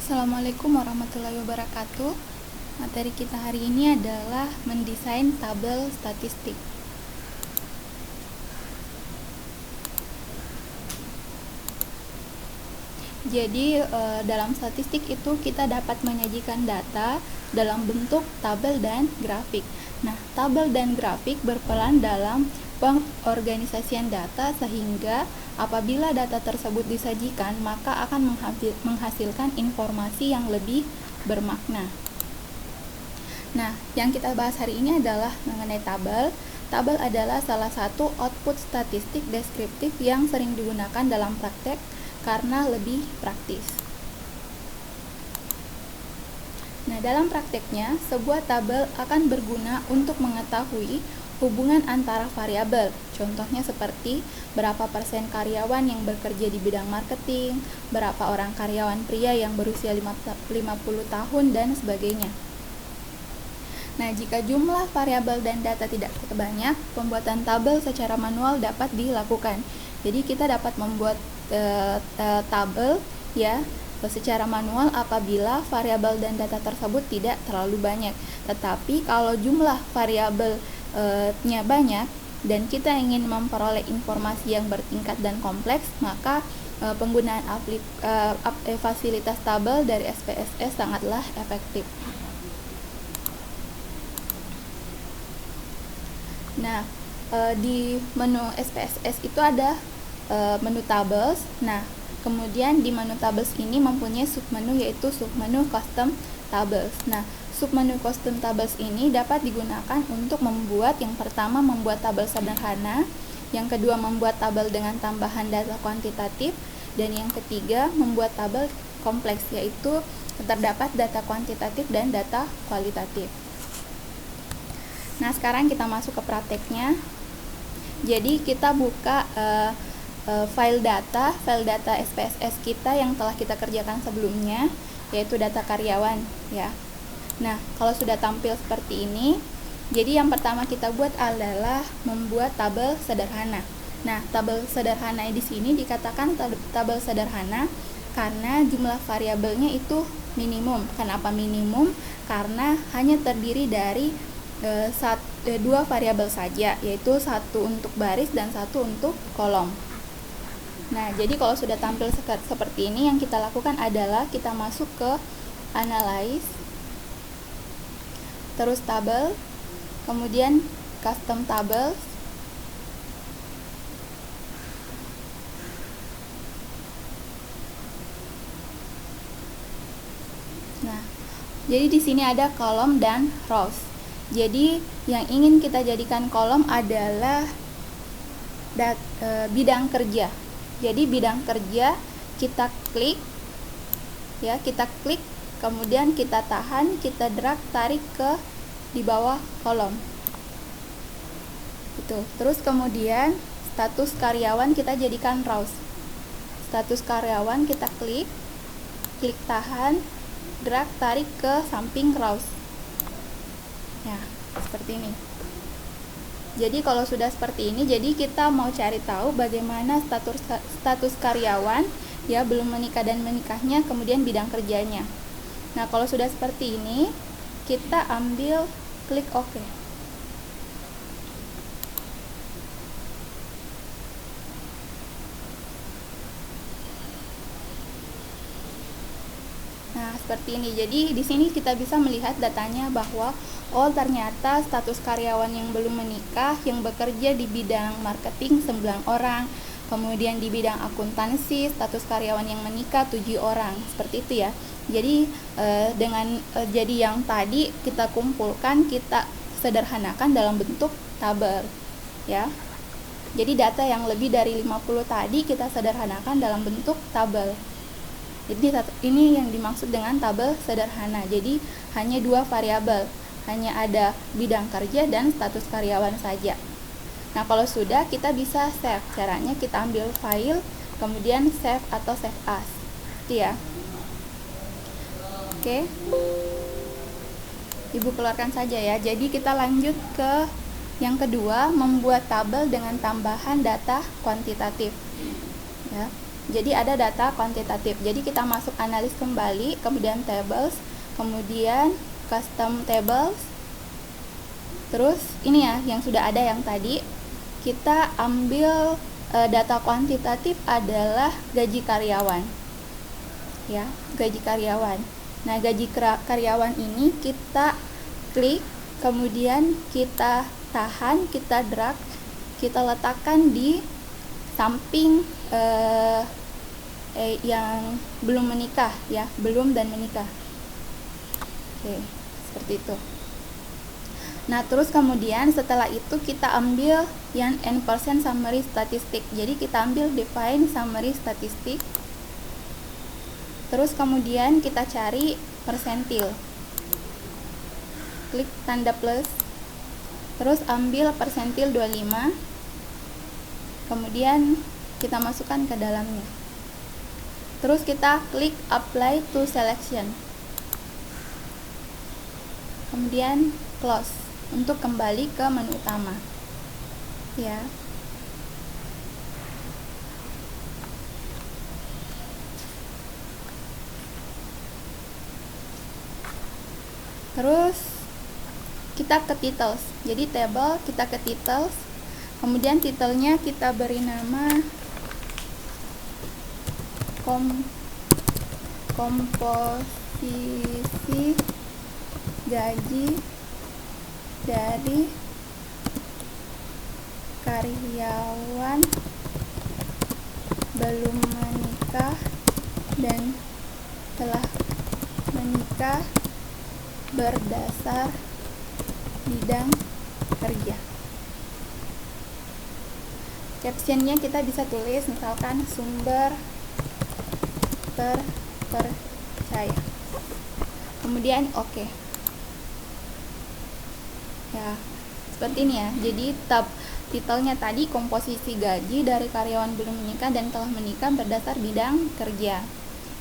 Assalamualaikum warahmatullahi wabarakatuh. Materi kita hari ini adalah mendesain tabel statistik. Jadi dalam statistik itu kita dapat menyajikan data dalam bentuk tabel dan grafik. Nah, tabel dan grafik berperan dalam pengorganisasian data sehingga apabila data tersebut disajikan, maka akan menghasilkan informasi yang lebih bermakna. Nah, yang kita bahas hari ini adalah mengenai tabel. Tabel adalah salah satu output statistik deskriptif yang sering digunakan dalam praktek karena lebih praktis. Nah, dalam prakteknya, sebuah tabel akan berguna untuk mengetahui hubungan antara variabel. Contohnya seperti berapa persen karyawan yang bekerja di bidang marketing, berapa orang karyawan pria yang berusia 50 tahun, dan sebagainya. Nah, jika jumlah variabel dan data tidak banyak, pembuatan tabel secara manual dapat dilakukan. Jadi kita dapat membuat tabel ya secara manual apabila variabel dan data tersebut tidak terlalu banyak. Tetapi kalau jumlah variabelnya banyak dan kita ingin memperoleh informasi yang bertingkat dan kompleks, maka penggunaan fasilitas tabel dari SPSS sangatlah efektif. Nah, di menu SPSS itu ada menu tables. Nah, kemudian di menu tables ini mempunyai submenu, yaitu submenu custom tables. Nah, submenu custom tables ini dapat digunakan untuk membuat, yang pertama, membuat tabel sederhana, yang kedua, membuat tabel dengan tambahan data kuantitatif, dan yang ketiga, membuat tabel kompleks, yaitu terdapat data kuantitatif dan data kualitatif. Nah, sekarang kita masuk ke prakteknya. Jadi kita buka file data SPSS kita yang telah kita kerjakan sebelumnya, yaitu data karyawan ya. Nah, kalau sudah tampil seperti ini, jadi yang pertama kita buat adalah membuat tabel sederhana. Nah, tabel sederhana di sini dikatakan tabel sederhana karena jumlah variabelnya itu minimum. Kenapa minimum? Karena hanya terdiri dari dua variabel saja, yaitu satu untuk baris dan satu untuk kolom. Nah, jadi kalau sudah tampil seperti ini, yang kita lakukan adalah kita masuk ke analyze, terus tabel, kemudian custom tables, nah, jadi di sini ada kolom dan rows. Jadi yang ingin kita jadikan kolom adalah bidang kerja. Jadi bidang kerja kita klik ya, kemudian kita tahan, kita drag, tarik ke di bawah kolom. Itu. Terus kemudian status karyawan kita jadikan rows. Status karyawan kita klik tahan, drag, tarik ke samping rows. Ya, seperti ini. Jadi kalau sudah seperti ini, jadi kita mau cari tahu bagaimana status karyawan ya, belum menikah dan menikahnya, kemudian bidang kerjanya. Nah, kalau sudah seperti ini, kita ambil klik OK. Nah, seperti ini. Jadi di sini kita bisa melihat datanya bahwa ternyata status karyawan yang belum menikah yang bekerja di bidang marketing 9 orang. Kemudian di bidang akuntansi status karyawan yang menikah 7 orang. Seperti itu ya. Jadi jadi yang tadi kita kumpulkan, kita sederhanakan dalam bentuk tabel ya. Jadi data yang lebih dari 50 tadi kita sederhanakan dalam bentuk tabel. Jadi ini yang dimaksud dengan tabel sederhana. Jadi hanya dua variabel, hanya ada bidang kerja dan status karyawan saja. Nah, kalau sudah, kita bisa save. Caranya kita ambil file, kemudian save atau save as. Itu ya. Oke. Ibu keluarkan saja ya. Jadi kita lanjut ke yang kedua, membuat tabel dengan tambahan data kuantitatif. Ya. Jadi ada data kuantitatif. Jadi kita masuk analis kembali, kemudian tables, kemudian custom tables. Terus ini ya yang sudah ada yang tadi, kita ambil data kuantitatif adalah gaji karyawan. Ya, gaji karyawan. Nah, gaji karyawan ini kita klik, kemudian kita tahan, kita drag, kita letakkan di samping yang belum menikah ya, belum dan menikah. Oke, seperti itu. Nah, terus kemudian setelah itu kita ambil yang n% summary statistik. Jadi kita ambil define summary statistik. Terus kemudian kita cari persentil. Klik tanda plus. Terus ambil persentil 25. Kemudian kita masukkan ke dalamnya. Terus kita klik apply to selection. Kemudian close untuk kembali ke menu utama. Ya. Terus kita ke titles. Jadi table kita ke titles. Kemudian titelnya kita beri nama komposisi gaji dari karyawan belum menikah dan telah menikah berdasar bidang kerja. Captionnya kita bisa tulis misalkan sumber terpercaya. Kemudian oke. Ya, seperti ini ya. Jadi tab titelnya tadi komposisi gaji dari karyawan belum menikah dan telah menikah berdasar bidang kerja.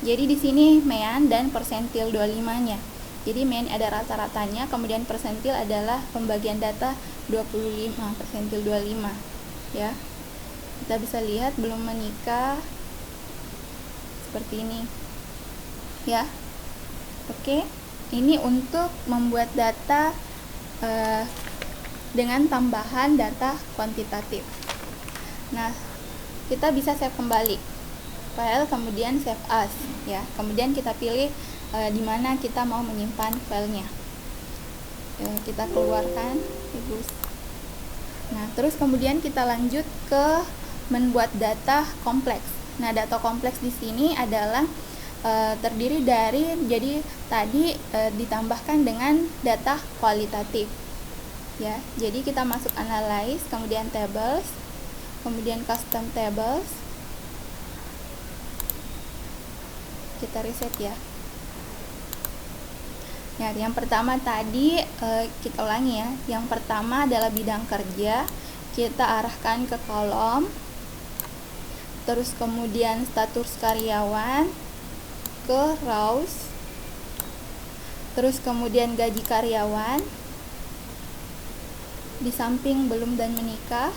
Jadi di sini mean dan persentil 25-nya. Jadi mean ada rata-ratanya, kemudian persentil adalah pembagian data 25, persentil 25 ya. Kita bisa lihat belum menikah seperti ini ya. Oke, ini untuk membuat data dengan tambahan data kuantitatif. Nah, kita bisa save kembali file, kemudian save as ya. Kemudian kita pilih di mana kita mau menyimpan filenya. Kita keluarkan bagus. Nah, terus kemudian kita lanjut ke membuat data kompleks. Nah, data kompleks di sini adalah terdiri dari, jadi tadi ditambahkan dengan data kualitatif ya. Jadi kita masuk analyze, kemudian tables, kemudian custom tables. Kita reset ya. Nah, yang pertama tadi kita ulangi ya. Yang pertama adalah bidang kerja. Kita arahkan ke kolom. Terus kemudian status karyawan ke rows. Terus kemudian gaji karyawan di samping belum dan menikah.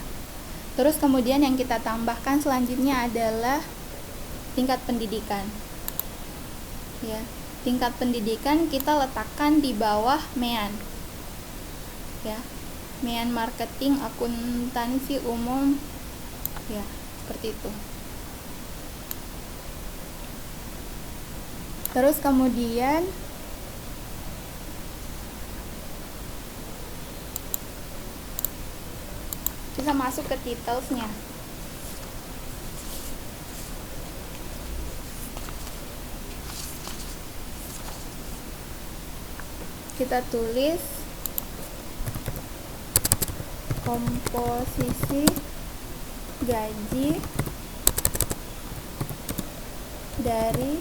Terus kemudian yang kita tambahkan selanjutnya adalah tingkat pendidikan. Ya. Tingkat pendidikan kita letakkan di bawah mean ya, mean marketing akuntansi umum ya, seperti itu. Terus kemudian kita masuk ke titles-nya. Kita tulis komposisi gaji dari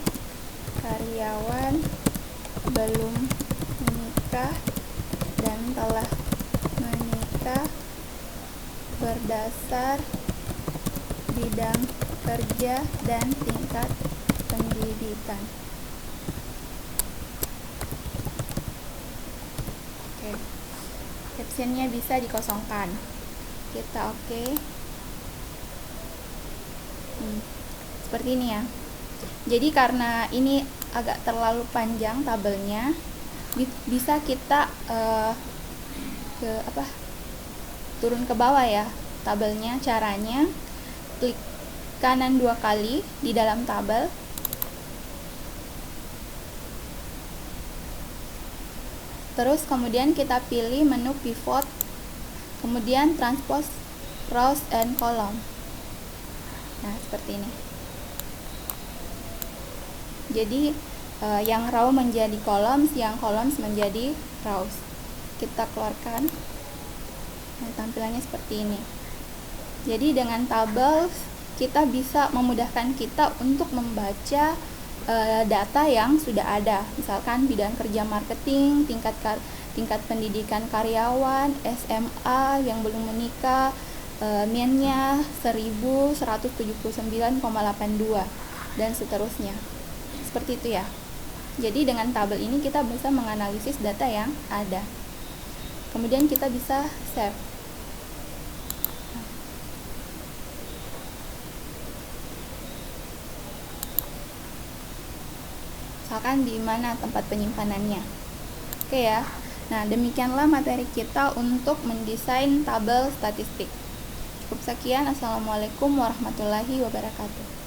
karyawan belum menikah dan telah menikah berdasar bidang kerja dan tingkat pendidikan. Captionnya bisa dikosongkan. Kita oke. seperti ini ya. Jadi karena ini agak terlalu panjang tabelnya, bisa kita turun ke bawah ya tabelnya. Caranya klik kanan 2 kali di dalam tabel, terus kemudian kita pilih menu pivot, kemudian transpose rows and column. Nah, seperti ini. Jadi yang row menjadi columns, yang columns menjadi rows. Kita keluarkan. Nah, tampilannya seperti ini. Jadi dengan tabel kita bisa memudahkan kita untuk membaca data yang sudah ada. Misalkan bidang kerja marketing, tingkat pendidikan karyawan, SMA yang belum menikah, NIN-nya 1179,82 dan seterusnya. Seperti itu ya. Jadi dengan tabel ini kita bisa menganalisis data yang ada. Kemudian kita bisa save. Misalkan di mana tempat penyimpanannya. Oke ya. Nah, demikianlah materi kita untuk mendesain tabel statistik. Cukup sekian. Assalamualaikum warahmatullahi wabarakatuh.